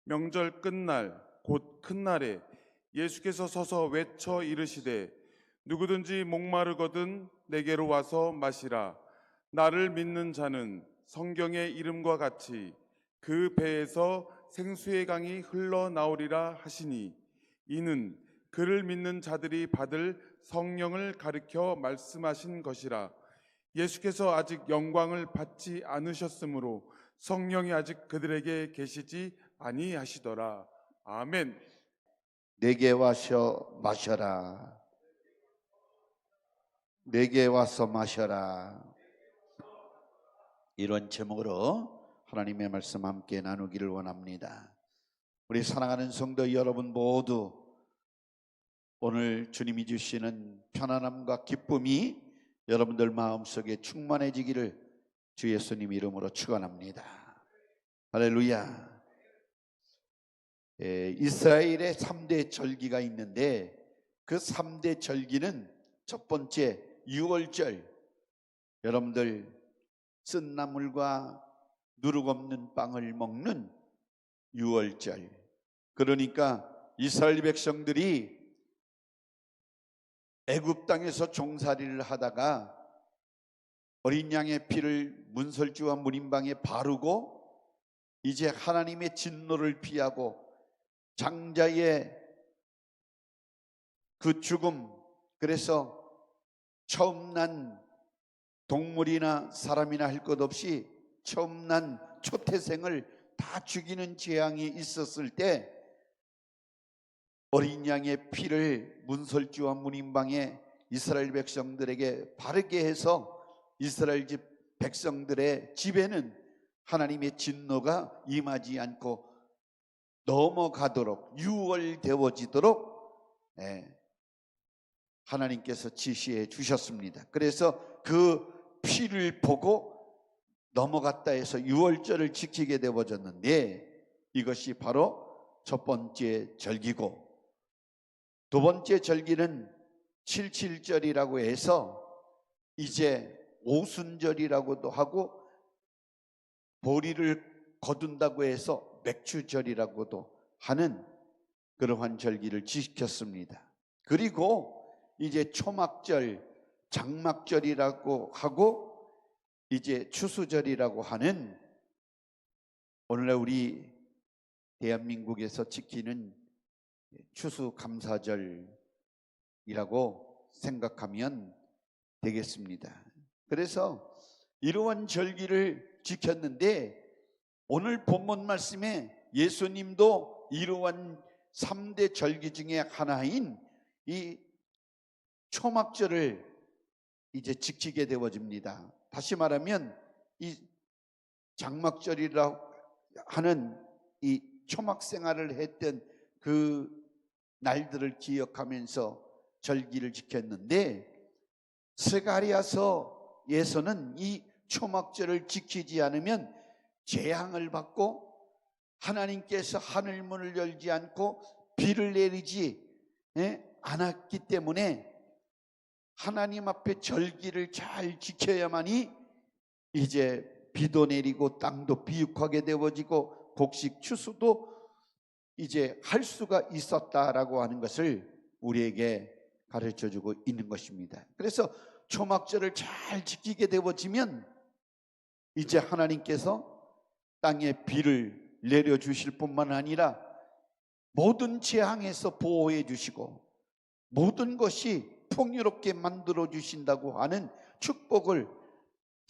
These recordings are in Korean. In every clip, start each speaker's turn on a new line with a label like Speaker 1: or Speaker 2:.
Speaker 1: 명절 끝날 곧 큰 날에 예수께서 서서 외쳐 이르시되 누구든지 목마르거든 내게로 와서 마시라. 나를 믿는 자는 성경의 이름과 같이 그 배에서 생수의 강이 흘러나오리라 하시니, 이는 그를 믿는 자들이 받을 성령을 가리켜 말씀하신 것이라. 예수께서 아직 영광을 받지 않으셨으므로 성령이 아직 그들에게 계시지 아니하시더라. 아멘.
Speaker 2: 내게 와서 마셔라. 내게 와서 마셔라. 이런 제목으로 하나님의 말씀 함께 나누기를 원합니다. 우리 사랑하는 성도 여러분 모두 오늘 주님이 주시는 편안함과 기쁨이 여러분들 마음속에 충만해지기를 주 예수님 이름으로 축원합니다. 할렐루야. 이스라엘의 3대 절기가 있는데 그 3대 절기는 첫 번째 유월절, 여러분들 쓴나물과 누룩 없는 빵을 먹는 유월절. 그러니까 이스라엘 백성들이 애굽 땅에서 종살이를 하다가 어린 양의 피를 문설주와 문인방에 바르고 이제 하나님의 진노를 피하고 장자의 그 죽음, 그래서 처음 난 동물이나 사람이나 할 것 없이 처음 난 초태생을 다 죽이는 재앙이 있었을 때 어린 양의 피를 문설주와 문인방에 이스라엘 백성들에게 바르게 해서 이스라엘 집 백성들의 집에는 하나님의 진노가 임하지 않고 넘어가도록 유월되어지도록 하나님께서 지시해 주셨습니다. 그래서 그 피를 보고 넘어갔다 해서 유월절을 지키게 되어졌는데, 이것이 바로 첫 번째 절기고, 두 번째 절기는 칠칠절이라고 해서 이제 오순절이라고도 하고 보리를 거둔다고 해서 맥추절이라고도 하는 그러한 절기를 지켰습니다. 그리고 이제 초막절, 장막절이라고 하고 이제 추수절이라고 하는 오늘날 우리 대한민국에서 지키는 추수감사절이라고 생각하면 되겠습니다. 그래서 이러한 절기를 지켰는데 오늘 본문 말씀에 예수님도 이러한 3대 절기 중에 하나인 이 초막절을 이제 지키게 되어집니다. 다시 말하면 이 장막절이라고 하는 이 초막 생활을 했던 그 날들을 기억하면서 절기를 지켰는데, 스가랴서에서는 이 초막절을 지키지 않으면 재앙을 받고 하나님께서 하늘문을 열지 않고 비를 내리지 않았기 때문에 하나님 앞에 절기를 잘 지켜야만이 이제 비도 내리고 땅도 비육하게 되어지고 곡식 추수도 이제 할 수가 있었다라고 하는 것을 우리에게 가르쳐주고 있는 것입니다. 그래서 초막절을 잘 지키게 되어지면 이제 하나님께서 땅에 비를 내려주실 뿐만 아니라 모든 재앙에서 보호해 주시고 모든 것이 풍요롭게 만들어 주신다고 하는 축복을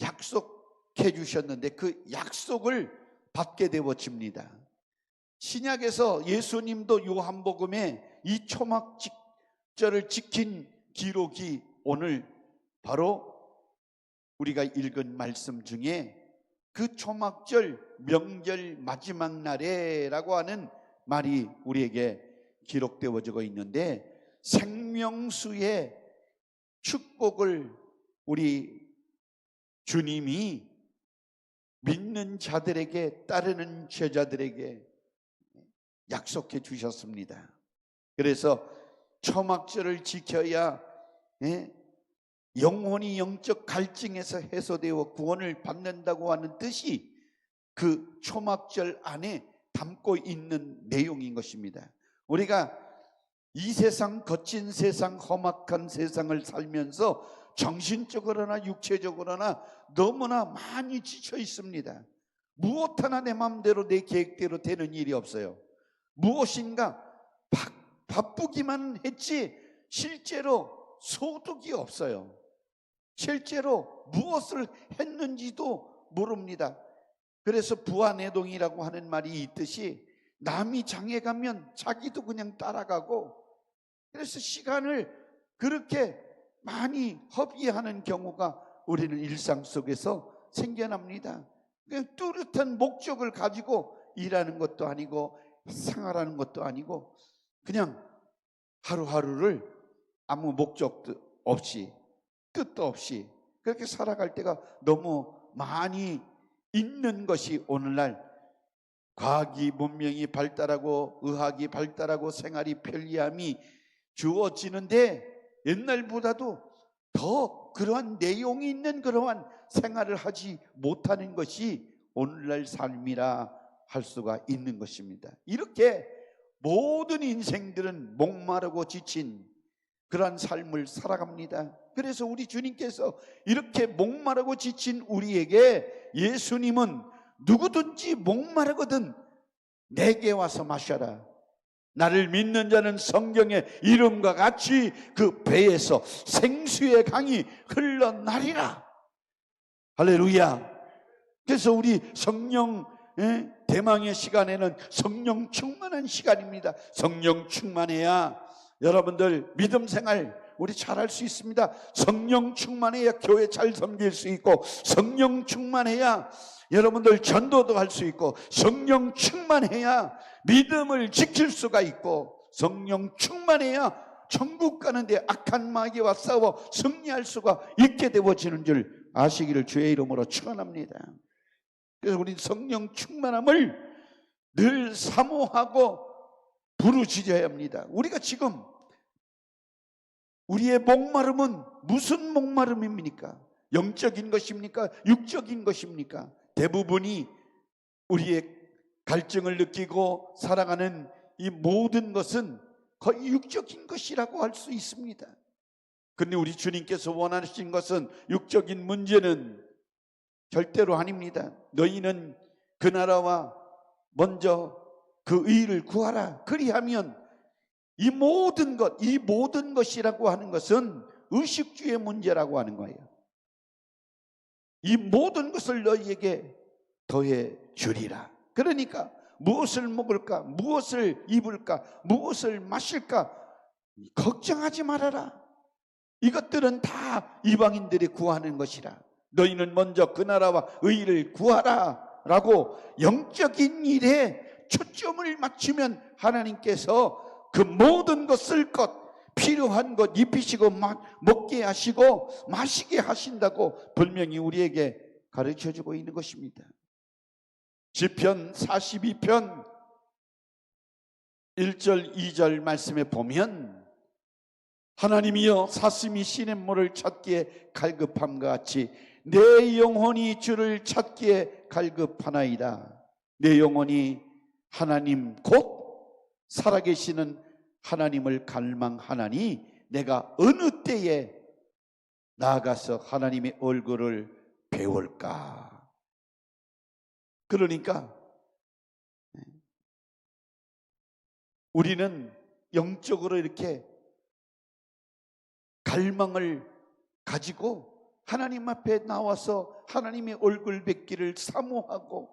Speaker 2: 약속해 주셨는데 그 약속을 받게 되어집니다. 신약에서 예수님도 요한복음에 이 초막절을 지킨 기록이 오늘 바로 우리가 읽은 말씀 중에 그 초막절 명절 마지막 날에라고 하는 말이 우리에게 기록되어지고 있는데, 생명수의 축복을 우리 주님이 믿는 자들에게, 따르는 제자들에게 약속해 주셨습니다. 그래서 초막절을 지켜야 영혼이 영적 갈증에서 해소되어 구원을 받는다고 하는 뜻이 그 초막절 안에 담고 있는 내용인 것입니다. 우리가 이 세상, 거친 세상, 험악한 세상을 살면서 정신적으로나 육체적으로나 너무나 많이 지쳐 있습니다. 무엇 하나 내 마음대로 내 계획대로 되는 일이 없어요. 무엇인가 바쁘기만 했지 실제로 소득이 없어요. 실제로 무엇을 했는지도 모릅니다. 그래서 부안해동이라고 하는 말이 있듯이 남이 장에 가면 자기도 그냥 따라가고, 그래서 시간을 그렇게 많이 허비하는 경우가 우리는 일상 속에서 생겨납니다. 그냥 뚜렷한 목적을 가지고 일하는 것도 아니고 생활하는 것도 아니고 그냥 하루하루를 아무 목적도 없이 뜻도 없이 그렇게 살아갈 때가 너무 많이 있는 것이 오늘날 과학이 문명이 발달하고 의학이 발달하고 생활이 편리함이 주어지는데 옛날보다도 더 그러한 내용이 있는 그러한 생활을 하지 못하는 것이 오늘날 삶이라 할 수가 있는 것입니다. 이렇게 모든 인생들은 목마르고 지친 그러한 삶을 살아갑니다. 그래서 우리 주님께서 이렇게 목마르고 지친 우리에게 예수님은 누구든지 목마르거든 내게 와서 마셔라. 나를 믿는 자는 성경의 이름과 같이 그 배에서 생수의 강이 흘러나리라. 할렐루야. 그래서 우리 성령 대망의 시간에는 성령 충만한 시간입니다. 성령 충만해야 여러분들 믿음 생활 우리 잘할 수 있습니다. 성령 충만해야 교회 잘 섬길 수 있고, 성령 충만해야 여러분들 전도도 할 수 있고, 성령 충만해야 믿음을 지킬 수가 있고, 성령 충만해야 천국 가는데 악한 마귀와 싸워 승리할 수가 있게 되어지는 줄 아시기를 주의 이름으로 축원합니다. 그래서 우리 성령 충만함을 늘 사모하고 부르짖어야 합니다. 우리가 지금 우리의 목마름은 무슨 목마름입니까? 영적인 것입니까? 육적인 것입니까? 대부분이 우리의 갈증을 느끼고 살아가는 이 모든 것은 거의 육적인 것이라고 할 수 있습니다. 그런데 우리 주님께서 원하신 것은 육적인 문제는 절대로 아닙니다. 너희는 그 나라와 먼저 그 의를 구하라. 그리하면 이 모든 것이라고 하는 것은 의식주의 문제라고 하는 거예요. 이 모든 것을 너희에게 더해 주리라. 그러니까 무엇을 먹을까, 무엇을 입을까, 무엇을 마실까 걱정하지 말아라. 이것들은 다 이방인들이 구하는 것이라. 너희는 먼저 그 나라와 의를 구하라 라고 영적인 일에 초점을 맞추면 하나님께서 그 모든 것을 필요한 것 입히시고 먹게 하시고 마시게 하신다고 분명히 우리에게 가르쳐주고 있는 것입니다. 시편 42편 1절 2절 말씀에 보면 하나님이여 사슴이 시냇물을 찾기에 갈급함과 같이 내 영혼이 주를 찾기에 갈급하나이다. 내 영혼이 하나님 곧 살아계시는 하나님을 갈망하나니 내가 어느 때에 나아가서 하나님의 얼굴을 배울까. 그러니까 우리는 영적으로 이렇게 갈망을 가지고 하나님 앞에 나와서 하나님의 얼굴 뵙기를 사모하고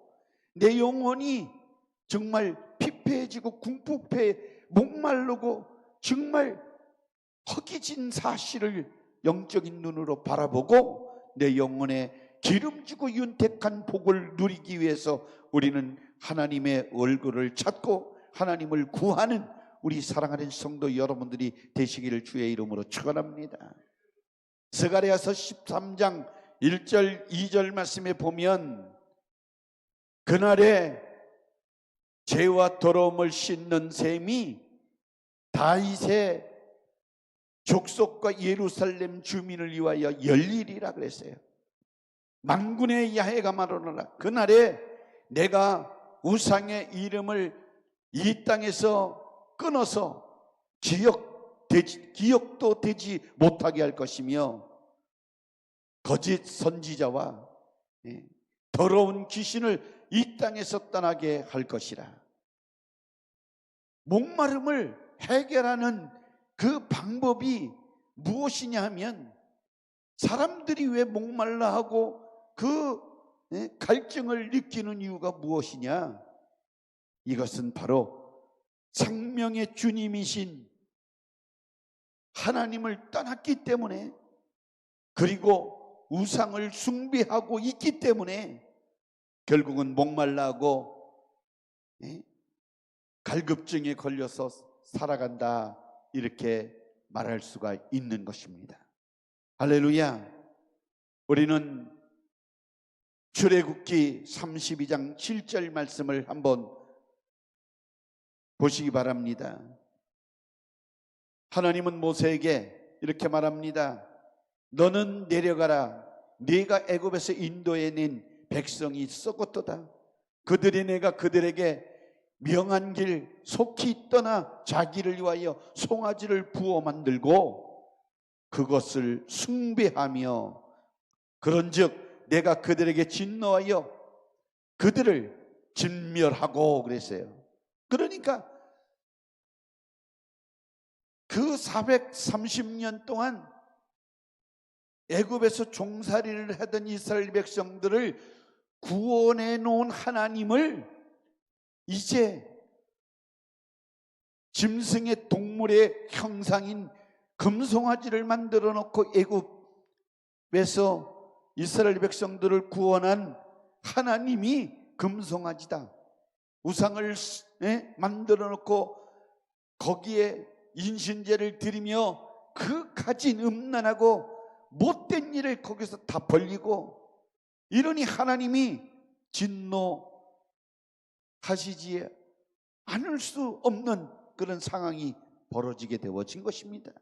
Speaker 2: 내 영혼이 정말 피폐해지고 궁핍해 목마르고 정말 허기진 사실을 영적인 눈으로 바라보고 내 영혼에 기름지고 윤택한 복을 누리기 위해서 우리는 하나님의 얼굴을 찾고 하나님을 구하는 우리 사랑하는 성도 여러분들이 되시기를 주의 이름으로 축원합니다. 스가랴서 13장 1절 2절 말씀에 보면 그날에 죄와 더러움을 씻는 셈이 다윗의 족속과 예루살렘 주민을 위하여 열리리라 그랬어요. 만군의 야훼가 말하노라. 그날에 내가 우상의 이름을 이 땅에서 끊어서 기억도 되지 못하게 할 것이며, 거짓 선지자와 더러운 귀신을 이 땅에서 떠나게 할 것이라. 목마름을 해결하는 그 방법이 무엇이냐 하면, 사람들이 왜 목말라 하고 그 갈증을 느끼는 이유가 무엇이냐? 이것은 바로 생명의 주님이신 하나님을 떠났기 때문에, 그리고 우상을 숭배하고 있기 때문에 결국은 목말라하고 갈급증에 걸려서 살아간다, 이렇게 말할 수가 있는 것입니다. 할렐루야. 우리는 출애굽기 32장 7절 말씀을 한번 보시기 바랍니다. 하나님은 모세에게 이렇게 말합니다. 너는 내려가라. 네가 애굽에서 인도해낸 백성이 썩었도다. 그들이 내가 그들에게 명한 길 속히 떠나 자기를 위하여 송아지를 부어 만들고 그것을 숭배하며, 그런즉 내가 그들에게 진노하여 그들을 진멸하고 그랬어요. 그러니까 그 430년 동안 애굽에서 종살이를 하던 이스라엘 백성들을 구원해 놓은 하나님을 이제 짐승의 동물의 형상인 금송아지를 만들어 놓고 애굽에서 이스라엘 백성들을 구원한 하나님이 금송아지다. 우상을 만들어 놓고 거기에 인신제를 드리며 그 가진 음란하고 못된 일을 거기서 다 벌리고, 이러니 하나님이 진노하시지 않을 수 없는 그런 상황이 벌어지게 되어진 것입니다.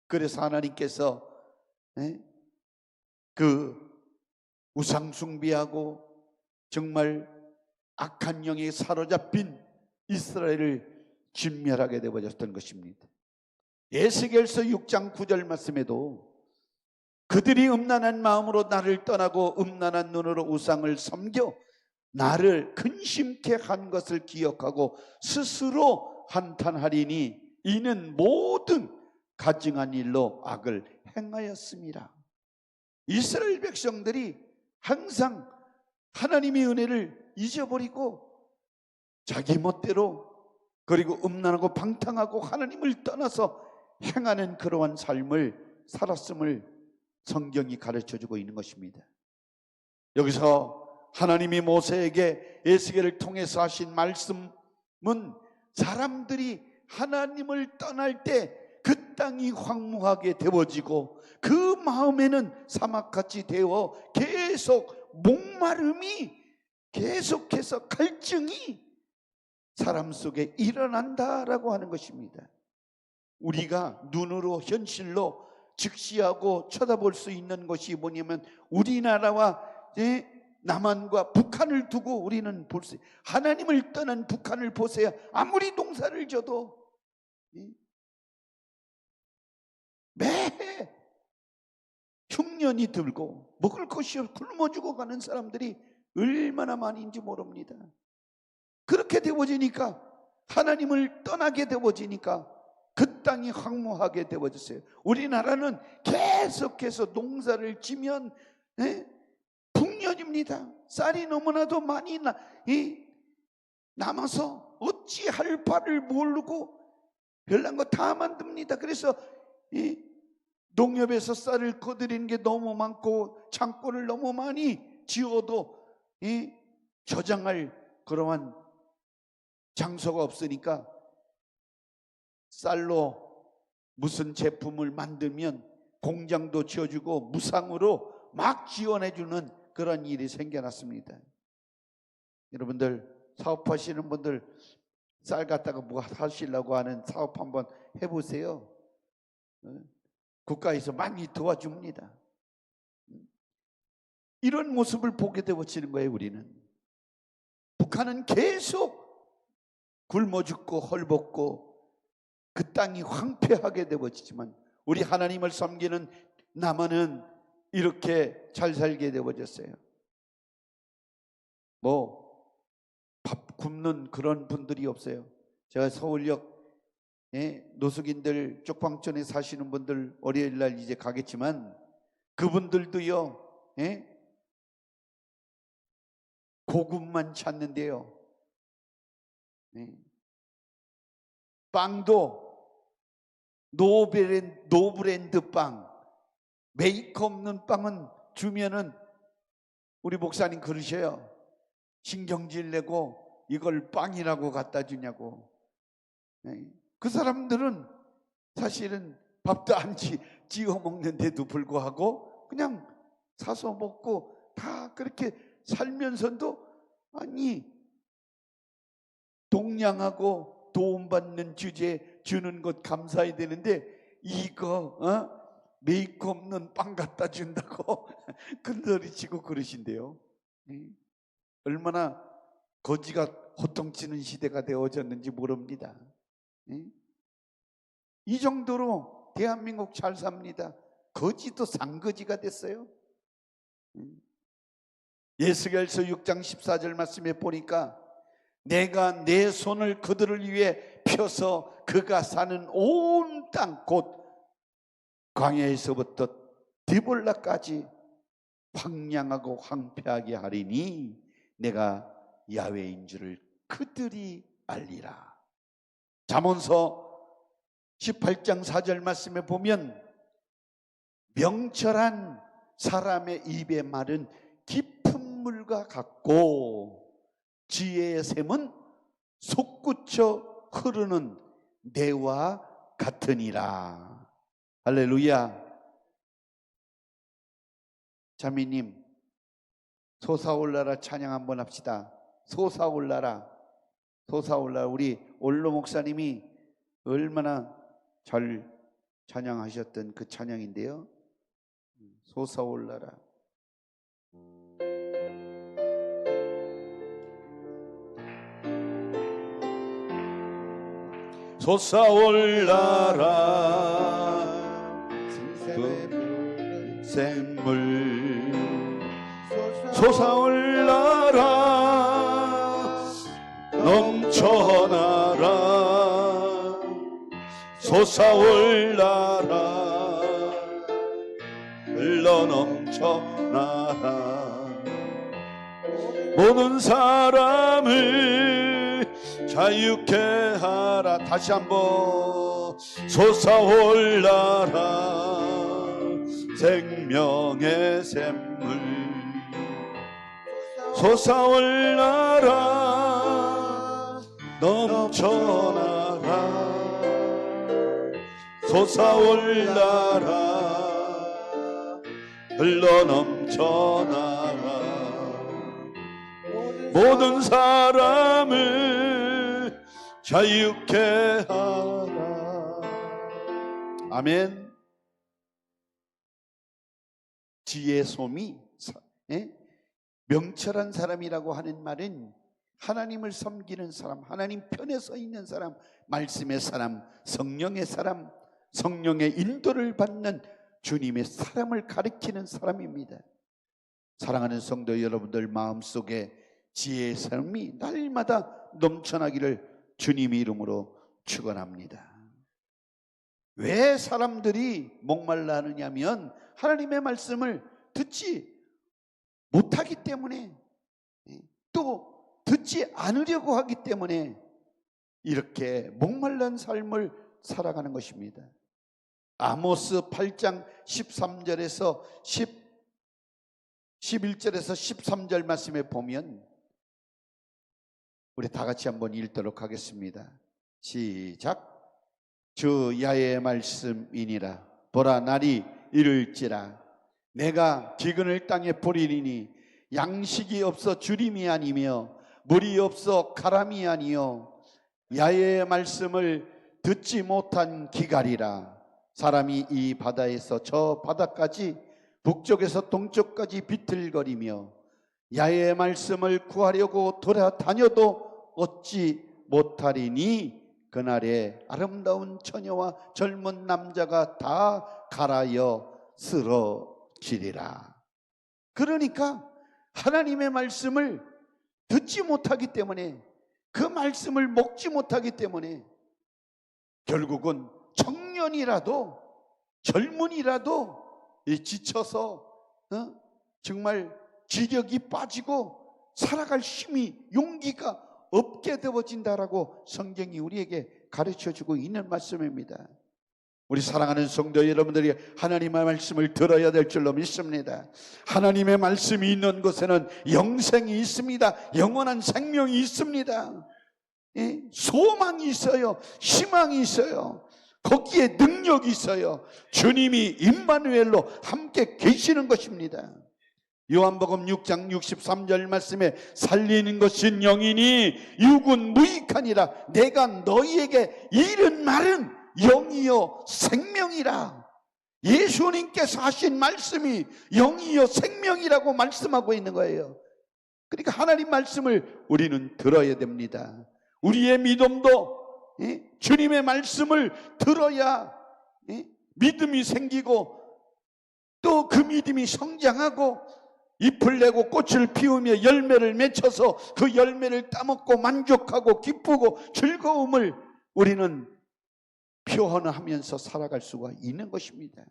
Speaker 2: 그래서 하나님께서 그 우상 숭배하고 정말 악한 영에 사로잡힌 이스라엘을 진멸하게 되어졌던 것입니다. 에스겔서 6장 9절 말씀에도 그들이 음란한 마음으로 나를 떠나고 음란한 눈으로 우상을 섬겨 나를 근심케 한 것을 기억하고 스스로 한탄하리니 이는 모든 가증한 일로 악을 행하였습니다. 이스라엘 백성들이 항상 하나님의 은혜를 잊어버리고 자기 멋대로, 그리고 음란하고 방탕하고 하나님을 떠나서 행하는 그러한 삶을 살았음을 성경이 가르쳐주고 있는 것입니다. 여기서 하나님이 모세에게 에스겔을 통해서 하신 말씀은, 사람들이 하나님을 떠날 때 그 땅이 황무하게 되어지고 그 마음에는 사막같이 되어 계속 목마름이, 계속해서 갈증이 사람 속에 일어난다라고 하는 것입니다. 우리가 눈으로 현실로 직시하고 쳐다볼 수 있는 것이 뭐냐면, 우리나라와 남한과 북한을 두고 우리는 볼 수, 하나님을 떠난 북한을 보세요. 아무리 농사를 져도 매해 흉년이 들고 먹을 것이 없어 굶어 죽어가는 사람들이 얼마나 많은지 모릅니다. 그렇게 되어지니까, 하나님을 떠나게 되어지니까 그 땅이 황무하게 되어졌어요. 우리나라는 계속해서 농사를 지면 풍년입니다. 쌀이 너무나도 많이 남아서 어찌할 바를 모르고 별난 거 다 만듭니다. 그래서 농협에서 쌀을 거두리는 게 너무 많고 창고를 너무 많이 지어도 저장할 그러한 장소가 없으니까 쌀로 무슨 제품을 만들면 공장도 지어주고 무상으로 막 지원해주는 그런 일이 생겨났습니다. 여러분들 사업하시는 분들 쌀 갖다가 뭐 하시려고 하는 사업 한번 해보세요. 국가에서 많이 도와줍니다. 이런 모습을 보게 되어지는 거예요. 우리는 북한은 계속 굶어 죽고 헐벗고 그 땅이 황폐하게 되어지지만 우리 하나님을 섬기는 남한은 이렇게 잘 살게 되어졌어요. 밥 굶는 그런 분들이 없어요. 제가 서울역 노숙인들 쪽방촌에 사시는 분들 월요일날 이제 가겠지만 그분들도요 고급만 찾는데요, 빵도 노브랜드 빵, 메이크업 없는 빵은 주면은 우리 목사님 그러셔요. 신경질 내고 이걸 빵이라고 갖다 주냐고. 그 사람들은 사실은 밥도 안 지어 먹는데도 불구하고 그냥 사서 먹고 다 그렇게 살면서도 아니 동양하고 도움받는 주제 주는 것 감사해야 되는데 이거 메이크업 없는 빵 갖다 준다고 큰소리치고 그러신대요. 얼마나 거지가 호통치는 시대가 되어졌는지 모릅니다. 이 정도로 대한민국 잘 삽니다. 거지도 상거지가 됐어요. 예수결서 6장 14절 말씀에 보니까 내가 내 손을 그들을 위해 펴서 그가 사는 온 땅 곧 광야에서부터 디볼라까지 황량하고 황폐하게 하리니 내가 야훼인 줄을 그들이 알리라. 잠언서 18장 4절 말씀에 보면 명철한 사람의 입의 말은 깊은 물과 같고 지혜의 샘은 솟구쳐 흐르는 내와 같으니라. 할렐루야. 자매님, 솟아올라라 찬양 한번 합시다. 솟아올라라, 솟아올라라. 우리 올로 목사님이 얼마나 잘 찬양하셨던 그 찬양인데요. 솟아올라라. 솟아올라라 샘물 솟아올라라 넘쳐나라 솟아올라라 흘러넘쳐나라 모든 사람을 자유케 하라. 다시 한번 솟아올라라 생명의 샘물 솟아올라라 넘쳐나라 솟아올라라 흘러넘쳐나라 모든 사람을 자유케 하라. 아멘. 지혜의 솜이 명철한 사람이라고 하는 말은 하나님을 섬기는 사람, 하나님 편에 서 있는 사람, 말씀의 사람, 성령의 사람, 성령의 인도를 받는 주님의 사람을 가리키는 사람입니다. 사랑하는 성도 여러분들 마음속에 지혜의 삶이 날마다 넘쳐나기를 주님의 이름으로 축원합니다. 왜 사람들이 목말라 하느냐면 하나님의 말씀을 듣지 못하기 때문에, 또 듣지 않으려고 하기 때문에 이렇게 목말란 삶을 살아가는 것입니다. 아모스 8장 13절에서 11절에서 13절 말씀에 보면 우리 다 같이 한번 읽도록 하겠습니다. 시작. 주 야훼의 말씀이니라. 보라, 날이 이를지라. 내가 기근을 땅에 뿌리리니 양식이 없어 주림이 아니며 물이 없어 가람이 아니요 야훼의 말씀을 듣지 못한 기갈이라. 사람이 이 바다에서 저 바다까지 북쪽에서 동쪽까지 비틀거리며 야훼의 말씀을 구하려고 돌아다녀도 얻지 못하리니 그날에 아름다운 처녀와 젊은 남자가 다 갈아여 쓰러지리라. 그러니까 하나님의 말씀을 듣지 못하기 때문에, 그 말씀을 먹지 못하기 때문에 결국은 청년이라도 젊은이라도 지쳐서 정말 지력이 빠지고 살아갈 힘이, 용기가 없게 되어진다라고 성경이 우리에게 가르쳐주고 있는 말씀입니다. 우리 사랑하는 성도 여러분들이 하나님의 말씀을 들어야 될 줄로 믿습니다. 하나님의 말씀이 있는 곳에는 영생이 있습니다. 영원한 생명이 있습니다. 소망이 있어요. 희망이 있어요. 거기에 능력이 있어요. 주님이 임마누엘로 함께 계시는 것입니다. 요한복음 6장 63절 말씀에 살리는 것은 영이니 육은 무익하니라. 내가 너희에게 이른 말은 영이요 생명이라. 예수님께서 하신 말씀이 영이요 생명이라고 말씀하고 있는 거예요. 그러니까 하나님 말씀을 우리는 들어야 됩니다. 우리의 믿음도 주님의 말씀을 들어야 믿음이 생기고, 또 그 믿음이 성장하고 잎을 내고 꽃을 피우며 열매를 맺혀서 그 열매를 따먹고 만족하고 기쁘고 즐거움을 우리는 표현하면서 살아갈 수가 있는 것입니다.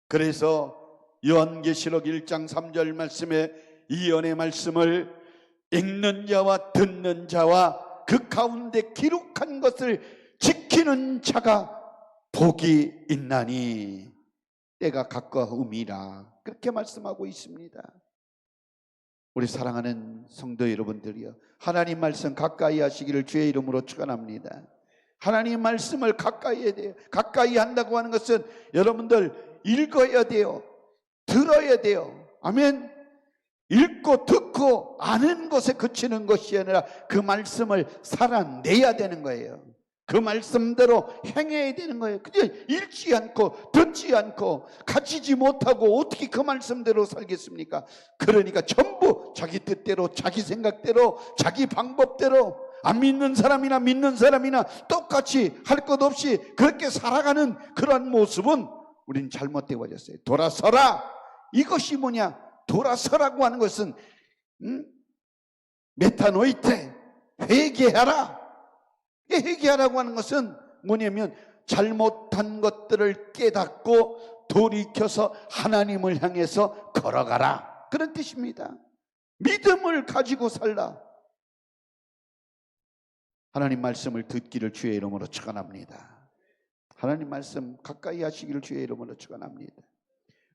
Speaker 2: 그래서 요한계시록 1장 3절 말씀에 이 연의 말씀을 읽는 자와 듣는 자와 그 가운데 기록한 것을 지키는 자가 복이 있나니 때가 가까움이라, 그렇게 말씀하고 있습니다. 우리 사랑하는 성도 여러분들이여, 하나님 말씀 가까이 하시기를 주의 이름으로 축원합니다. 하나님 말씀을 가까이 해야 돼요. 가까이 한다고 하는 것은 여러분들 읽어야 돼요. 들어야 돼요. 아멘. 읽고 듣고 아는 것에 그치는 것이 아니라 그 말씀을 살아내야 되는 거예요. 그 말씀대로 행해야 되는 거예요. 그냥 읽지 않고 듣지 않고 가지지 못하고 어떻게 그 말씀대로 살겠습니까? 그러니까 전부 자기 뜻대로, 자기 생각대로, 자기 방법대로, 안 믿는 사람이나 믿는 사람이나 똑같이 할 것 없이 그렇게 살아가는 그러한 모습은 우린 잘못되어졌어요. 돌아서라. 이것이 뭐냐? 돌아서라고 하는 것은 메타노이테, 회개하라. 회개하라고 하는 것은 뭐냐면 잘못한 것들을 깨닫고 돌이켜서 하나님을 향해서 걸어가라, 그런 뜻입니다. 믿음을 가지고 살라. 하나님 말씀을 듣기를 주의 이름으로 축원합니다. 하나님 말씀 가까이 하시기를 주의 이름으로 축원합니다.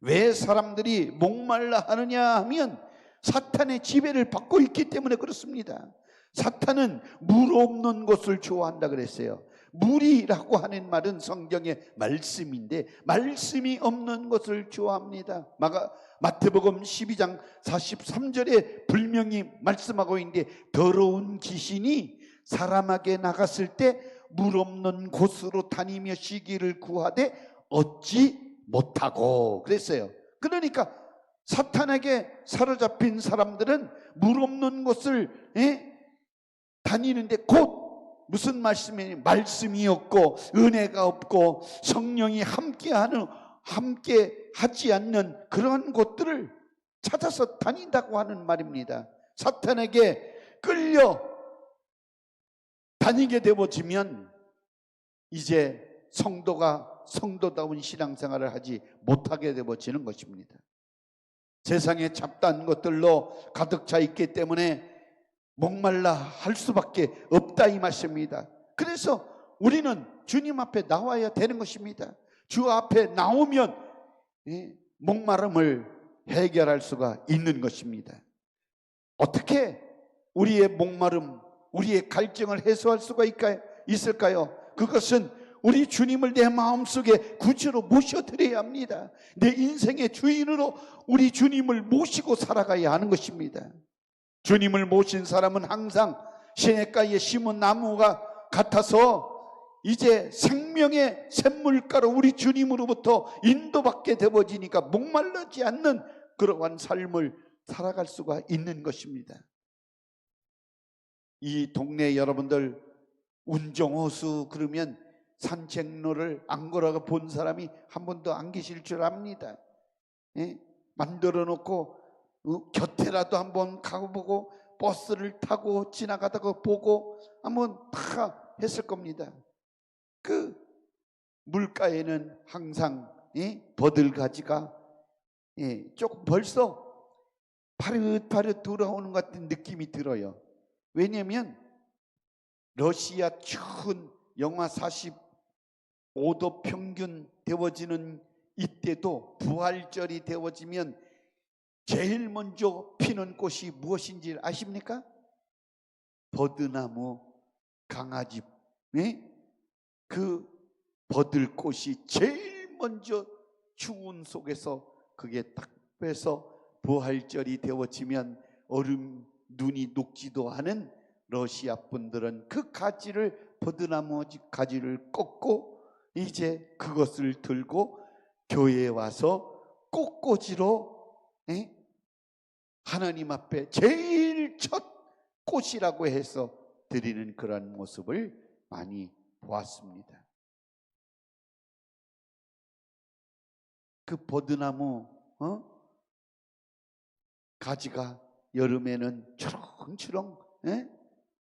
Speaker 2: 왜 사람들이 목말라 하느냐 하면 사탄의 지배를 받고 있기 때문에 그렇습니다. 사탄은 물 없는 곳을 좋아한다 그랬어요. 물이라고 하는 말은 성경의 말씀인데 말씀이 없는 것을 좋아합니다. 마태복음 12장 43절에 분명히 말씀하고 있는데, 더러운 귀신이 사람에게 나갔을 때 물 없는 곳으로 다니며 쉬기를 구하되 얻지 못하고 그랬어요. 그러니까 사탄에게 사로잡힌 사람들은 물 없는 곳을 다니는데 곧 무슨 말씀이냐? 말씀이 없고 은혜가 없고 성령이 함께 하지 않는 그러한 곳들을 찾아서 다닌다고 하는 말입니다. 사탄에게 끌려 다니게 되어지면 이제 성도가 성도다운 신앙생활을 하지 못하게 되어지는 것입니다. 세상에 잡다한 것들로 가득 차 있기 때문에 목말라 할 수밖에 없다 이 말씀입니다. 그래서 우리는 주님 앞에 나와야 되는 것입니다. 주 앞에 나오면 목마름을 해결할 수가 있는 것입니다. 어떻게 우리의 목마름, 우리의 갈증을 해소할 수가 있을까요? 그것은 우리 주님을 내 마음속에 구주로 모셔드려야 합니다. 내 인생의 주인으로 우리 주님을 모시고 살아가야 하는 것입니다. 주님을 모신 사람은 항상 시냇가에 심은 나무가 같아서 이제 생명의 샘물가로 우리 주님으로부터 인도받게 되어지니까 목말르지 않는 그러한 삶을 살아갈 수가 있는 것입니다. 이 동네 여러분들 운정호수 그러면 산책로를 안 걸어가 본 사람이 한 번도 안 계실 줄 압니다. 예? 만들어 놓고 곁에라도 한번 가보고 버스를 타고 지나가다가 보고 한번 다 했을 겁니다. 그 물가에는 항상 버들가지가 조금 벌써 파릇파릇 돌아오는 것 같은 느낌이 들어요. 왜냐하면 러시아 추운 영하 45도 평균 데워지는 이때도 부활절이 데워지면 제일 먼저 피는 꽃이 무엇인지 아십니까? 버드나무 강아지. 그 버들꽃이 제일 먼저 추운 속에서 그게 딱 빼서 부활절이 되어지면 얼음 눈이 녹지도 않은 러시아 분들은 그 가지를 버드나무 가지를 꺾고 이제 그것을 들고 교회에 와서 꽃꽂이로 하나님 앞에 제일 첫 꽃이라고 해서 드리는 그런 모습을 많이 보았습니다. 그 버드나무 가지가 여름에는 추렁추렁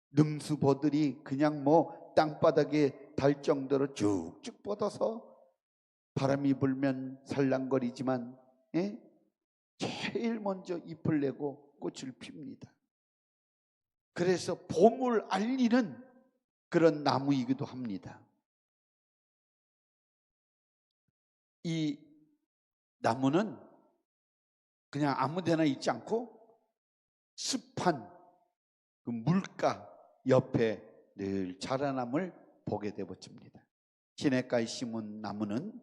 Speaker 2: 능수버들이 그냥 뭐 땅바닥에 달 정도로 쭉쭉 뻗어서 바람이 불면 살랑거리지만 제일 먼저 잎을 내고 꽃을 핍니다. 그래서 봄을 알리는 그런 나무이기도 합니다. 이 나무는 그냥 아무 데나 있지 않고 습한 그 물가 옆에 늘 자라남을 보게 되어집니다. 시냇가에 심은 나무는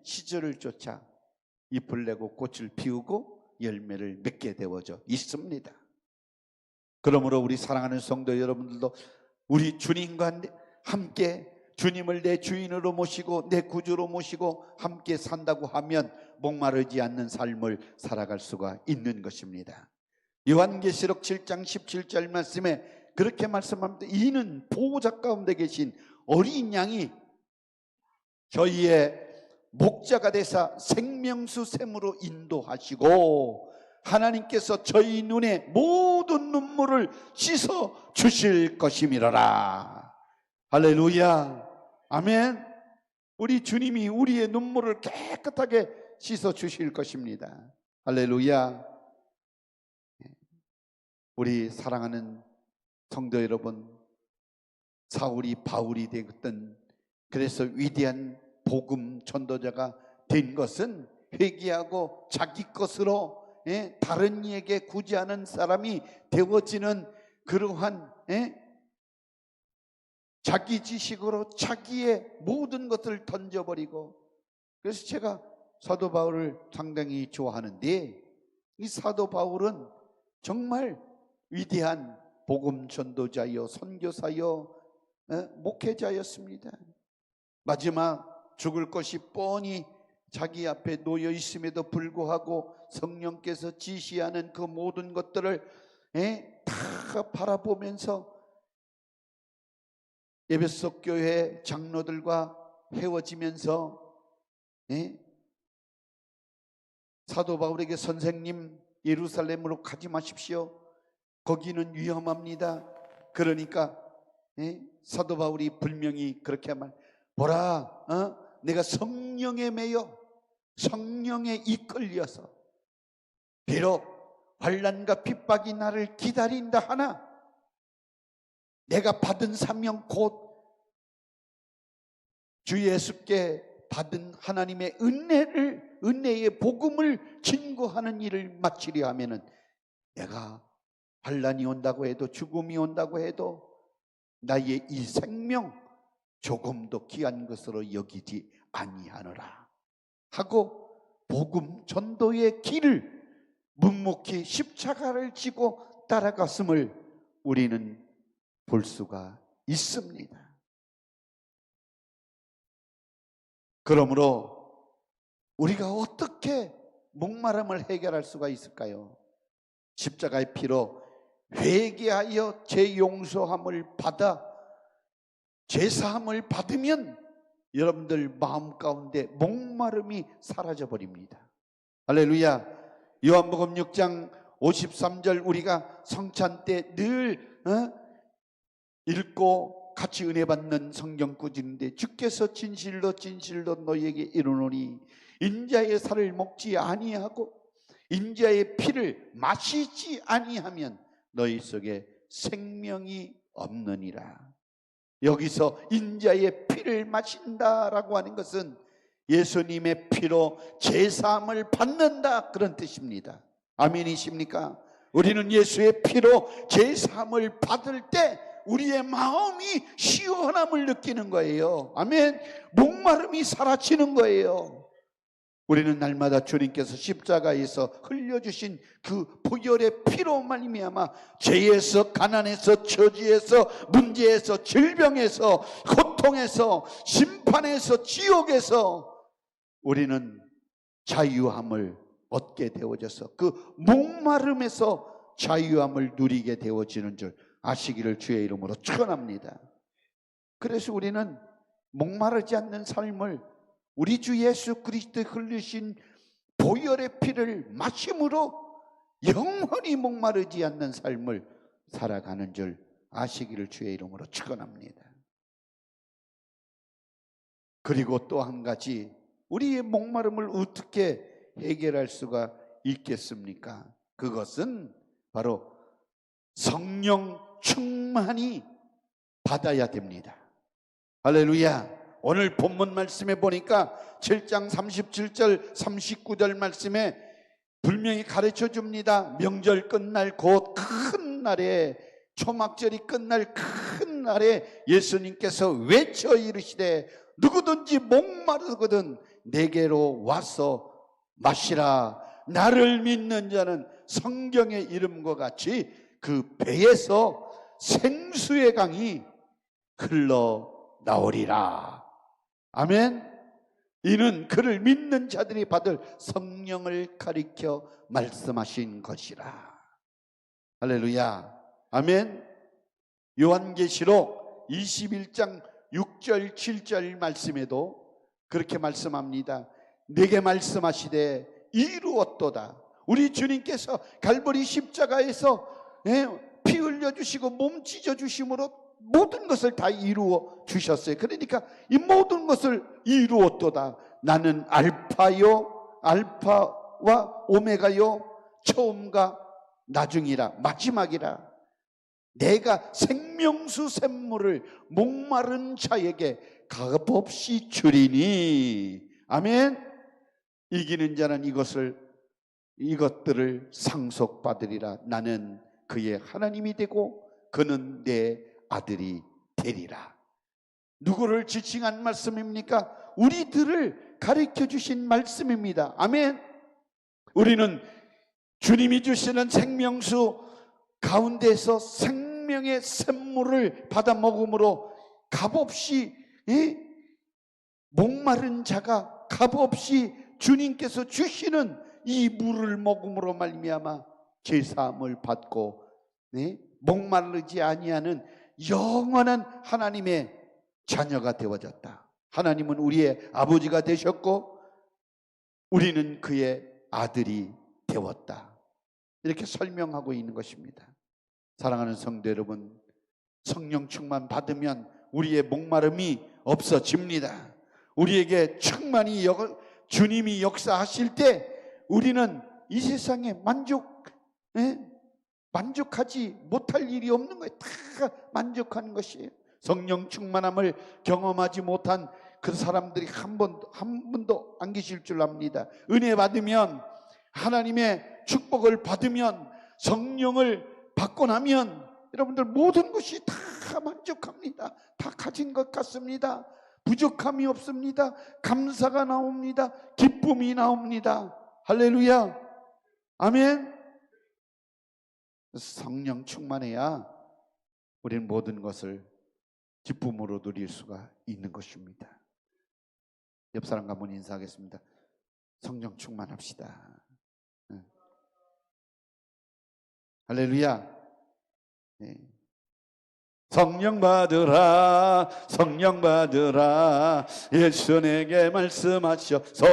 Speaker 2: 시절을 쫓아 잎을 내고 꽃을 피우고 열매를 맺게 되어져 있습니다. 그러므로 우리 사랑하는 성도 여러분들도 우리 주님과 함께 주님을 내 주인으로 모시고 내 구주로 모시고 함께 산다고 하면 목마르지 않는 삶을 살아갈 수가 있는 것입니다. 요한계시록 7장 17절 말씀에 그렇게 말씀합니다. 이는 보호자 가운데 계신 어린 양이 저희의 목자가 되사 생명수 샘으로 인도하시고 하나님께서 저희 눈에 모든 눈물을 씻어 주실 것임이로라. 할렐루야. 아멘. 우리 주님이 우리의 눈물을 깨끗하게 씻어 주실 것입니다. 할렐루야. 우리 사랑하는 성도 여러분, 사울이 바울이 되었던, 그래서 위대한 복음 전도자가 된 것은 회개하고 자기 것으로 다른 이에게 구제하는 사람이 되어지는 그러한 자기 지식으로 자기의 모든 것을 던져버리고, 그래서 제가 사도 바울을 상당히 좋아하는데 이 사도 바울은 정말 위대한 복음 전도자요 선교사요 목회자였습니다. 마지막 죽을 것이 뻔히 자기 앞에 놓여 있음에도 불구하고 성령께서 지시하는 그 모든 것들을 다 바라보면서 에베소 교회 장로들과 헤어지면서 사도 바울에게 선생님 예루살렘으로 가지 마십시오. 거기는 위험합니다. 그러니까 사도 바울이 분명히 그렇게 보라, 내가 성령에 매여 성령에 이끌려서 비록 환난과 핍박이 나를 기다린다 하나 내가 받은 사명 곧 주 예수께 받은 하나님의 은혜의 복음을 증거하는 일을 마치려 하면은 내가 환난이 온다고 해도 죽음이 온다고 해도 나의 이 생명 조금도 귀한 것으로 여기지 아니하노라 하고 복음 전도의 길을 묵묵히 십자가를 지고 따라갔음을 우리는 볼 수가 있습니다. 그러므로 우리가 어떻게 목마름을 해결할 수가 있을까요? 십자가의 피로 회개하여 죄 용서함을 받아 죄사함을 받으면 여러분들 마음 가운데 목마름이 사라져 버립니다. 할렐루야. 요한복음 6장 53절 우리가 성찬 때 늘 읽고 같이 은혜 받는 성경 구절인데, 주께서 진실로 진실로 너희에게 이르노니 인자의 살을 먹지 아니하고 인자의 피를 마시지 아니하면 너희 속에 생명이 없느니라. 여기서 인자의 피를 마신다라고 하는 것은 예수님의 피로 제사함을 받는다, 그런 뜻입니다. 아멘이십니까? 우리는 예수의 피로 제사함을 받을 때 우리의 마음이 시원함을 느끼는 거예요. 아멘. 목마름이 사라지는 거예요. 우리는 날마다 주님께서 십자가에서 흘려주신 그 보혈의 피로 말미암아 죄에서, 가난에서, 저주에서, 문제에서, 질병에서, 고통에서, 심판에서, 지옥에서 우리는 자유함을 얻게 되어져서 그 목마름에서 자유함을 누리게 되어지는 줄 아시기를 주의 이름으로 축원합니다. 그래서 우리는 목마르지 않는 삶을, 우리 주 예수 그리스도의 흘리신 보혈의 피를 마심으로 영원히 목마르지 않는 삶을 살아가는 줄 아시기를 주의 이름으로 축원합니다. 그리고 또 한 가지, 우리의 목마름을 어떻게 해결할 수가 있겠습니까? 그것은 바로 성령 충만히 받아야 됩니다. 할렐루야. 오늘 본문 말씀에 보니까 7장 37절 39절 말씀에 분명히 가르쳐 줍니다. 명절 끝날 곧 큰 날에, 초막절이 끝날 큰 날에 예수님께서 외쳐 이르시되 누구든지 목마르거든 내게로 와서 마시라. 나를 믿는 자는 성경의 이름과 같이 그 배에서 생수의 강이 흘러나오리라. 아멘. 이는 그를 믿는 자들이 받을 성령을 가리켜 말씀하신 것이라. 할렐루야. 아멘. 요한계시록 21장 6절 7절 말씀에도 그렇게 말씀합니다. 내게 말씀하시되 이루었도다. 우리 주님께서 갈보리 십자가에서 피 흘려주시고 몸 찢어주심으로 모든 것을 다 이루어 주셨어요. 그러니까 이 모든 것을 이루었도다. 나는 알파요, 알파와 오메가요, 처음과 나중이라, 마지막이라. 내가 생명수 샘물을 목마른 자에게 값없이 주리니. 아멘. 이기는 자는 이것들을 상속받으리라. 나는 그의 하나님이 되고 그는 내 아들이 되리라. 누구를 지칭한 말씀입니까? 우리들을 가르쳐 주신 말씀입니다. 아멘. 우리는 주님이 주시는 생명수 가운데서 생명의 샘물을 받아 먹음으로 값없이, 목마른 자가 값없이 주님께서 주시는 이 물을 먹음으로 말미암아 죄사함을 받고 목마르지 아니하는 영원한 하나님의 자녀가 되어졌다. 하나님은 우리의 아버지가 되셨고 우리는 그의 아들이 되었다. 이렇게 설명하고 있는 것입니다. 사랑하는 성도 여러분, 성령 충만 받으면 우리의 목마름이 없어집니다. 우리에게 충만히 주님이 역사하실 때 우리는 이 세상에 만족하지 못할 일이 없는 거예요. 다 만족하는 것이에요. 성령 충만함을 경험하지 못한 그 사람들이 한 분도 안 계실 줄 압니다. 은혜 받으면, 하나님의 축복을 받으면, 성령을 받고 나면 여러분들 모든 것이 다 만족합니다. 다 가진 것 같습니다. 부족함이 없습니다. 감사가 나옵니다. 기쁨이 나옵니다. 할렐루야. 아멘. 성령 충만해야 우리는 모든 것을 기쁨으로 누릴 수가 있는 것입니다. 옆 사람과 한번 인사하겠습니다. 성령 충만합시다. 할렐루야. 네. 성령 받으라, 성령 받으라, 예수 내게 말씀하셔서.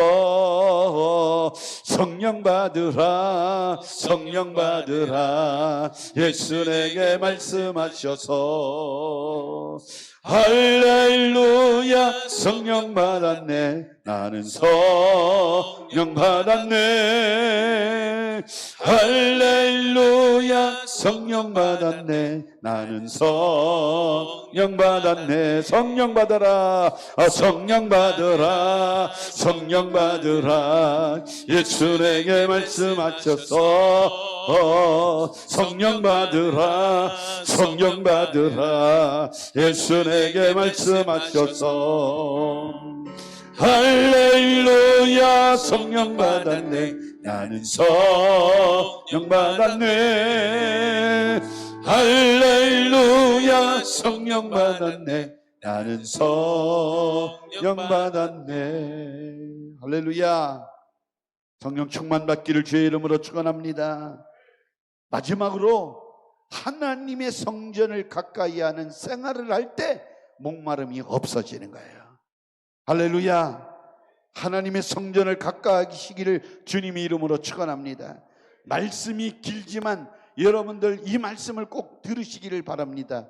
Speaker 2: 성령 받으라, 성령 받으라, 예수 내게 말씀하셔서. 할렐루야, 성령 받았네, 나는 성령 받았네. 할렐루야, 성령 받았네, 나는 성령 받았네. 성령 받아라, 성령 받으라, 성령 받으라, 예수 내게 말씀하셔서. 성령 받으라, 성령 받으라, 예수 내게 말씀하셔서. 할렐루야, 성령 받았네, 나는 성령 받았네. 할렐루야, 성령 받았네, 나는 성령 받았네. 할렐루야. 성령 충만 받기를 주의 이름으로 축원합니다. 마지막으로 하나님의 성전을 가까이 하는 생활을 할 때 목마름이 없어지는 거예요. 할렐루야. 하나님의 성전을 가까이 하시기를 주님의 이름으로 축원합니다. 말씀이 길지만 여러분들 이 말씀을 꼭 들으시기를 바랍니다.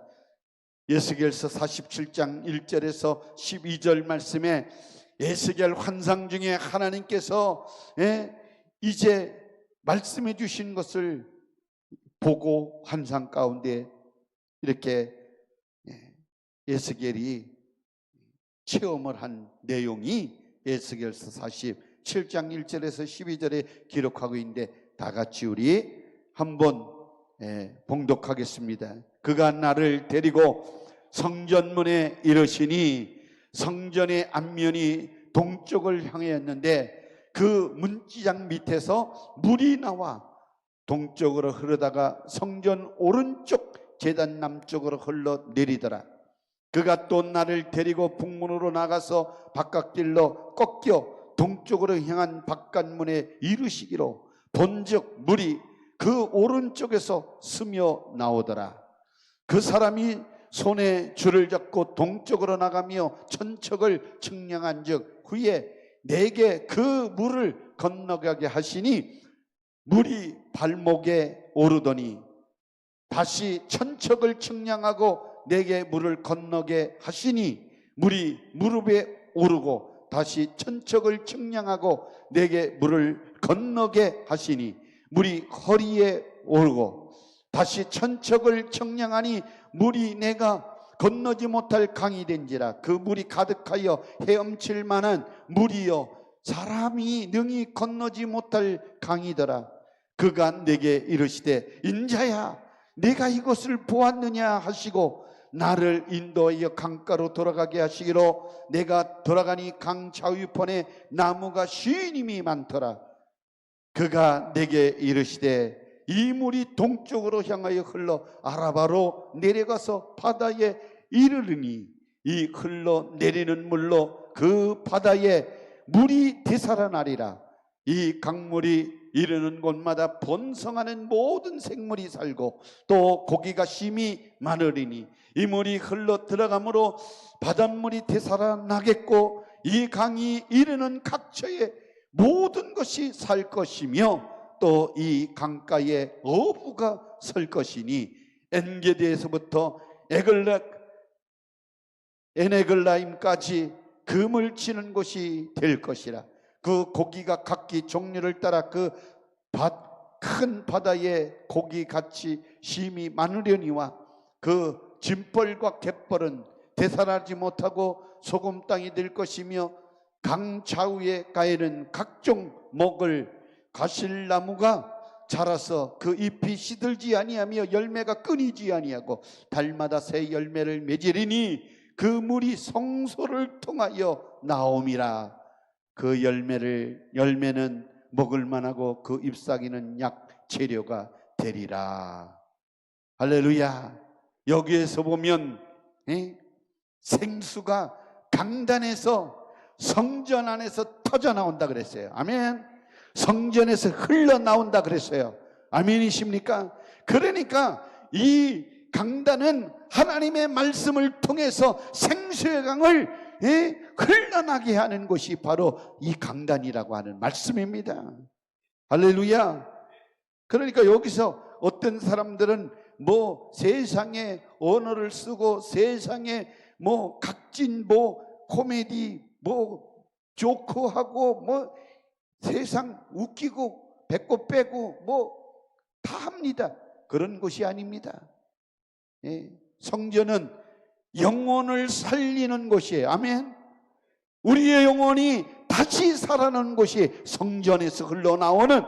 Speaker 2: 에스겔서 47장 1절에서 12절 말씀에 에스겔 환상 중에 하나님께서 이제 말씀해 주신 것을 보고 환상 가운데 이렇게 에스겔이 체험을 한 내용이 에스겔서 47장 1절에서 12절에 기록하고 있는데 다 같이 우리 한번 봉독하겠습니다. 그가 나를 데리고 성전문에 이르시니 성전의 앞면이 동쪽을 향하였는데 그 문지장 밑에서 물이 나와 동쪽으로 흐르다가 성전 오른쪽 제단 남쪽으로 흘러 내리더라. 그가 또 나를 데리고 북문으로 나가서 바깥길로 꺾여 동쪽으로 향한 바깥문에 이르시기로 본즉 물이 그 오른쪽에서 스며 나오더라. 그 사람이 손에 줄을 잡고 동쪽으로 나가며 천척을 측량한즉 후에 내게 그 물을 건너가게 하시니 물이 발목에 오르더니 다시 천척을 측량하고 내게 물을 건너게 하시니 물이 무릎에 오르고 다시 천척을 측량하고 내게 물을 건너게 하시니 물이 허리에 오르고 다시 천척을 측량하니 물이 내가 건너지 못할 강이 된지라. 그 물이 가득하여 헤엄칠 만한 물이여 사람이 능히 건너지 못할 강이더라. 그가 내게 이르시되 인자야 내가 이것을 보았느냐 하시고 나를 인도하여 강가로 돌아가게 하시기로 내가 돌아가니 강 좌우편에 나무가 쉰임이 많더라. 그가 내게 이르시되 이 물이 동쪽으로 향하여 흘러 아라바로 내려가서 바다에 이르르니 이 흘러 내리는 물로 그 바다에 물이 되살아나리라. 이 강물이 이르는 곳마다 번성하는 모든 생물이 살고 또 고기가 심히 많으리니 이 물이 흘러 들어가므로 바닷물이 되살아나겠고 이 강이 이르는 각처에 모든 것이 살 것이며 또 이 강가에 어부가 설 것이니 엔게디에서부터 에네글라임까지 금을 치는 곳이 될 것이라. 그 고기가 각기 종류를 따라 그 큰 바다에 고기같이 심이 많으려니와 그 짐벌과 갯벌은 되살아나지 못하고 소금 땅이 될 것이며 강 좌우에 가에는 각종 먹을 가실나무가 자라서 그 잎이 시들지 아니하며 열매가 끊이지 아니하고 달마다 새 열매를 맺으리니 그 물이 성소를 통하여 나옴이라. 그 열매는 먹을 만하고 그 잎사귀는 약 재료가 되리라. 할렐루야. 여기에서 보면 생수가 강단에서 성전 안에서 터져 나온다 그랬어요. 아멘. 성전에서 흘러나온다 그랬어요. 아멘이십니까? 그러니까 이 강단은 하나님의 말씀을 통해서 생수의 강을 흘러나게 하는 것이 바로 이 강단이라고 하는 말씀입니다. 할렐루야. 그러니까 여기서 어떤 사람들은 뭐 세상에 언어를 쓰고 세상에 뭐 각진 뭐 코미디 뭐 조크하고 뭐 세상 웃기고 배꼽 빼고 뭐 다 합니다. 그런 것이 아닙니다. 성전은 영혼을 살리는 곳이에요. 아멘. 우리의 영혼이 다시 살아나는 곳이 성전에서 흘러나오는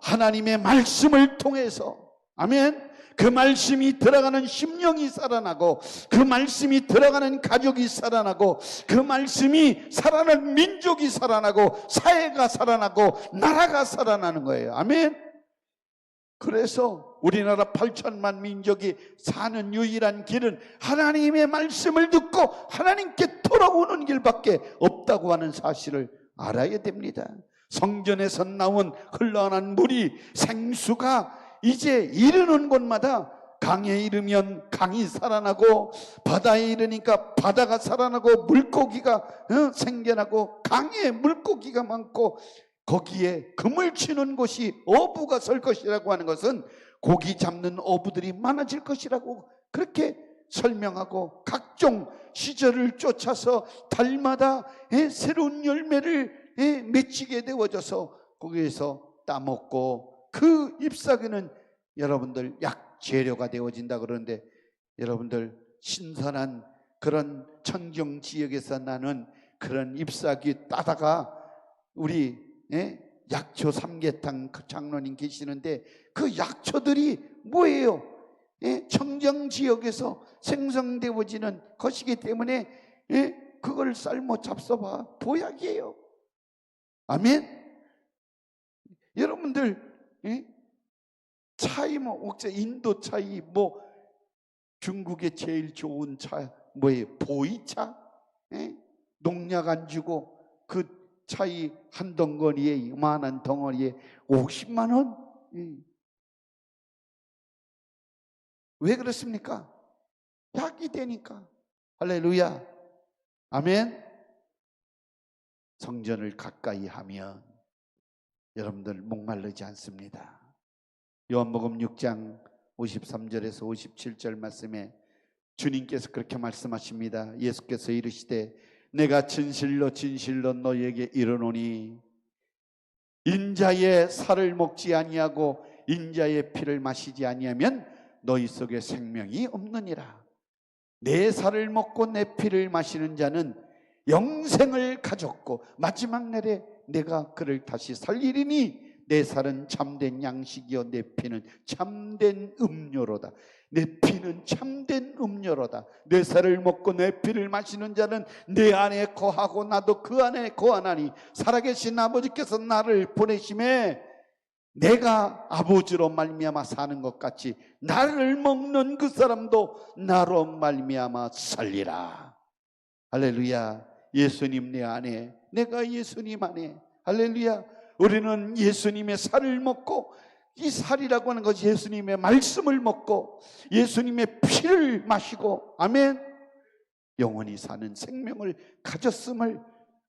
Speaker 2: 하나님의 말씀을 통해서, 아멘. 그 말씀이 들어가는 심령이 살아나고, 그 말씀이 들어가는 가족이 살아나고, 그 말씀이 살아나는 민족이 살아나고, 사회가 살아나고, 나라가 살아나는 거예요. 아멘. 그래서 우리나라 8천만 민족이 사는 유일한 길은 하나님의 말씀을 듣고 하나님께 돌아오는 길밖에 없다고 하는 사실을 알아야 됩니다. 성전에서 나온 흘러난 물이 생수가 이제 이르는 곳마다, 강에 이르면 강이 살아나고, 바다에 이르니까 바다가 살아나고, 물고기가 생겨나고, 강에 물고기가 많고, 거기에 금을 치는 곳이 어부가 설 것이라고 하는 것은 고기 잡는 어부들이 많아질 것이라고 그렇게 설명하고, 각종 시절을 쫓아서 달마다 새로운 열매를 맺히게 되어져서 거기에서 따먹고, 그 잎사귀는 여러분들 약재료가 되어진다 그러는데, 여러분들 신선한 그런 청정 지역에서 나는 그런 잎사귀 따다가 우리 약초 삼계탕 장로님 계시는데, 그 약초들이 뭐예요? 청정 지역에서 생성되어지는 것이기 때문에 그걸 삶아 잡숴봐 보약이에요. 아멘. 여러분들 차이 뭐 인도 차이 뭐 중국의 제일 좋은 차 뭐예요? 보이차? 농약 안 주고 그 차이 한 덩어리에, 이만한 덩어리에 50만 원? 왜 그렇습니까? 약이 되니까. 할렐루야. 아멘. 성전을 가까이 하면 여러분들 목마르지 않습니다. 요한복음 6장 53절에서 57절 말씀에 주님께서 그렇게 말씀하십니다. 예수께서 이르시되 내가 진실로 진실로 너희에게 이르노니 인자의 살을 먹지 아니하고 인자의 피를 마시지 아니하면 너희 속에 생명이 없느니라. 내 살을 먹고 내 피를 마시는 자는 영생을 가졌고 마지막 날에 내가 그를 다시 살리리니 내 살은 참된 양식이요 내 피는 참된 음료로다. 내 피는 참된 음료로다. 내 살을 먹고 내 피를 마시는 자는 내 안에 거하고 나도 그 안에 거하나니 살아계신 아버지께서 나를 보내심에 내가 아버지로 말미암아 사는 것 같이 나를 먹는 그 사람도 나로 말미암아 살리라. 할렐루야. 예수님 내 안에, 내가 예수님 안에. 할렐루야. 우리는 예수님의 살을 먹고, 이 살이라고 하는 것이 예수님의 말씀을 먹고 예수님의 피를 마시고, 아멘, 영원히 사는 생명을 가졌음을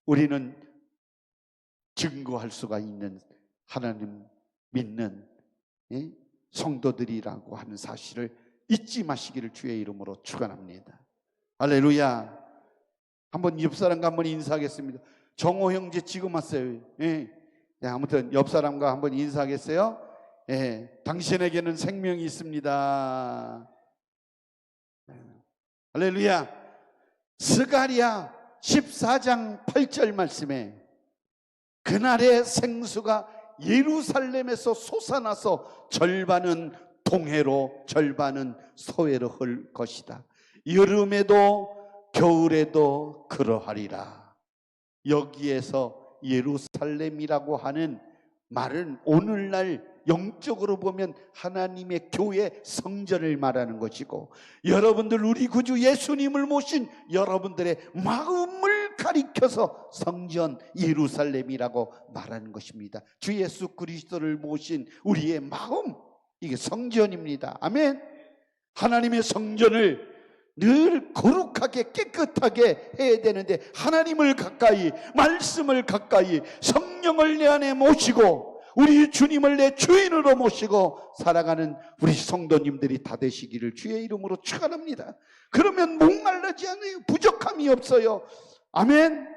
Speaker 2: 우리는 증거할 수가 있는 하나님 믿는 성도들이라고 하는 사실을 잊지 마시기를 주의 이름으로 축원합니다. 할렐루야. 한번 옆 사람과 한번 인사하겠습니다. 정호 형제 지금 왔어요. 아무튼 옆 사람과 한번 인사하겠어요? 당신에게는 생명이 있습니다. 할렐루야. 스가랴 14장 8절 말씀에 그날의 생수가 예루살렘에서 솟아나서 절반은 동해로 절반은 서해로 흘 것이다. 여름에도 겨울에도 그러하리라. 여기에서 예루살렘이라고 하는 말은 오늘날 영적으로 보면 하나님의 교회 성전을 말하는 것이고, 여러분들 우리 구주 예수님을 모신 여러분들의 마음을 가리켜서 성전 예루살렘이라고 말하는 것입니다. 주 예수 그리스도를 모신 우리의 마음, 이게 성전입니다. 아멘. 하나님의 성전을 늘 거룩하게 깨끗하게 해야 되는데, 하나님을 가까이, 말씀을 가까이, 성령을 내 안에 모시고 우리 주님을 내 주인으로 모시고 살아가는 우리 성도님들이 다 되시기를 주의 이름으로 축원합니다. 그러면 목말라지 않아요. 부족함이 없어요. 아멘.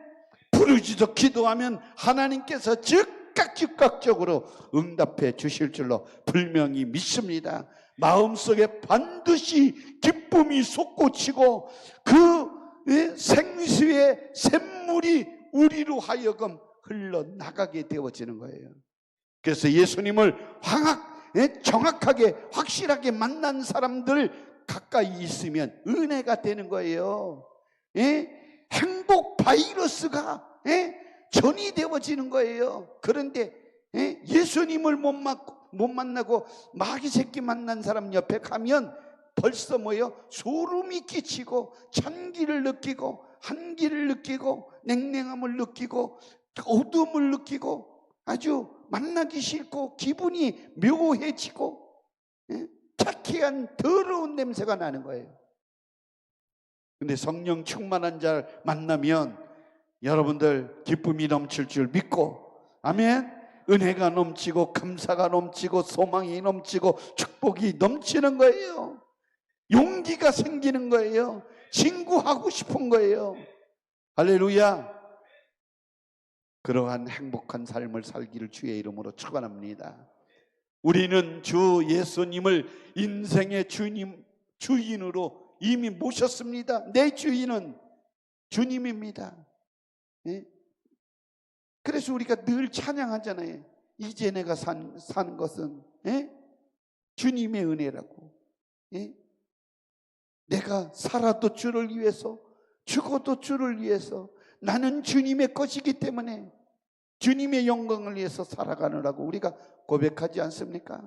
Speaker 2: 부르짖어 기도하면 하나님께서 즉각적으로 응답해 주실 줄로 분명히 믿습니다. 마음속에 반드시 기쁨이 솟구치고 그 생수의 샘물이 우리로 하여금 흘러나가게 되어지는 거예요. 그래서 예수님을 정확하게 확실하게 만난 사람들 가까이 있으면 은혜가 되는 거예요. 행복 바이러스가 전이 되어지는 거예요. 그런데 예수님을 못 만나고 마귀 새끼 만난 사람 옆에 가면 벌써 소름이 끼치고 찬기를 느끼고 한기를 느끼고 냉랭함을 느끼고 어두움을 느끼고 아주 만나기 싫고 기분이 묘해지고 타키한 더러운 냄새가 나는 거예요. 근데 성령 충만한 자를 만나면 여러분들 기쁨이 넘칠 줄 믿고, 아멘. 은혜가 넘치고 감사가 넘치고 소망이 넘치고 축복이 넘치는 거예요. 용기가 생기는 거예요. 친구하고 싶은 거예요. 할렐루야. 그러한 행복한 삶을 살기를 주의 이름으로 축원합니다. 우리는 주 예수님을 인생의 주인으로 이미 모셨습니다. 내 주인은 주님입니다. 그래서 우리가 늘 찬양하잖아요. 이제 내가 사는 것은 주님의 은혜라고. 내가 살아도 주를 위해서, 죽어도 주를 위해서, 나는 주님의 것이기 때문에 주님의 영광을 위해서 살아가느라고 우리가 고백하지 않습니까?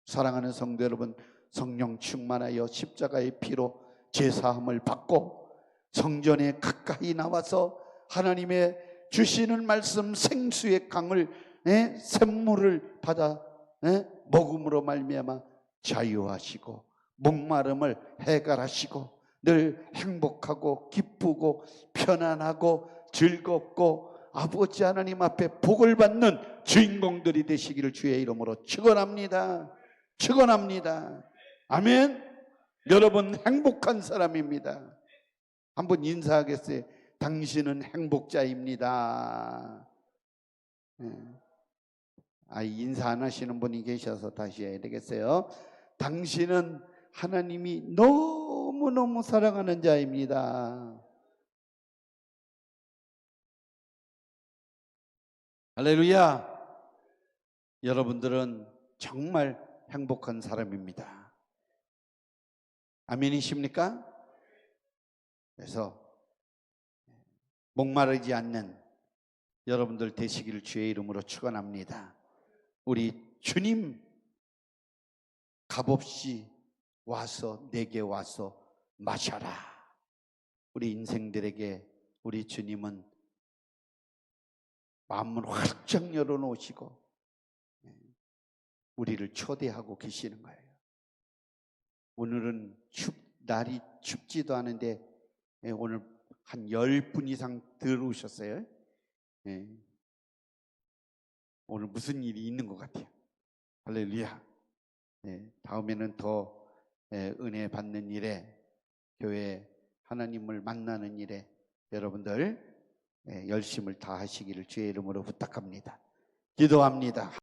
Speaker 2: 사랑하는 성도 여러분, 성령 충만하여 십자가의 피로 제사함을 받고 성전에 가까이 나와서 하나님의 주시는 말씀 생수의 강을 샘물을 받아 먹음으로 말미암아 자유하시고 목마름을 해결하시고 늘 행복하고 기쁘고 편안하고 즐겁고 아버지 하나님 앞에 복을 받는 주인공들이 되시기를 주의 이름으로 축원합니다. 축원합니다. 아멘. 여러분 행복한 사람입니다. 한번 인사하겠어요. 당신은 행복자입니다. 인사 안 하시는 분이 계셔서 다시 해야 되겠어요. 당신은 하나님이 너무너무 사랑하는 자입니다. 할렐루야. 여러분들은 정말 행복한 사람입니다. 아멘이십니까? 그래서 목마르지 않는 여러분들 되시기를 주의 이름으로 축원합니다. 우리 주님 값없이 와서 내게 와서 마셔라. 우리 인생들에게 우리 주님은 마음을 활짝 열어놓으시고 우리를 초대하고 계시는 거예요. 오늘은 날이 춥지도 않은데 오늘 한 10분 이상 들어오셨어요. 오늘 무슨 일이 있는 것 같아요. 할렐루야. 다음에는 더 은혜 받는 일에, 교회 하나님을 만나는 일에 여러분들 열심을 다하시기를 주의 이름으로 부탁합니다. 기도합니다.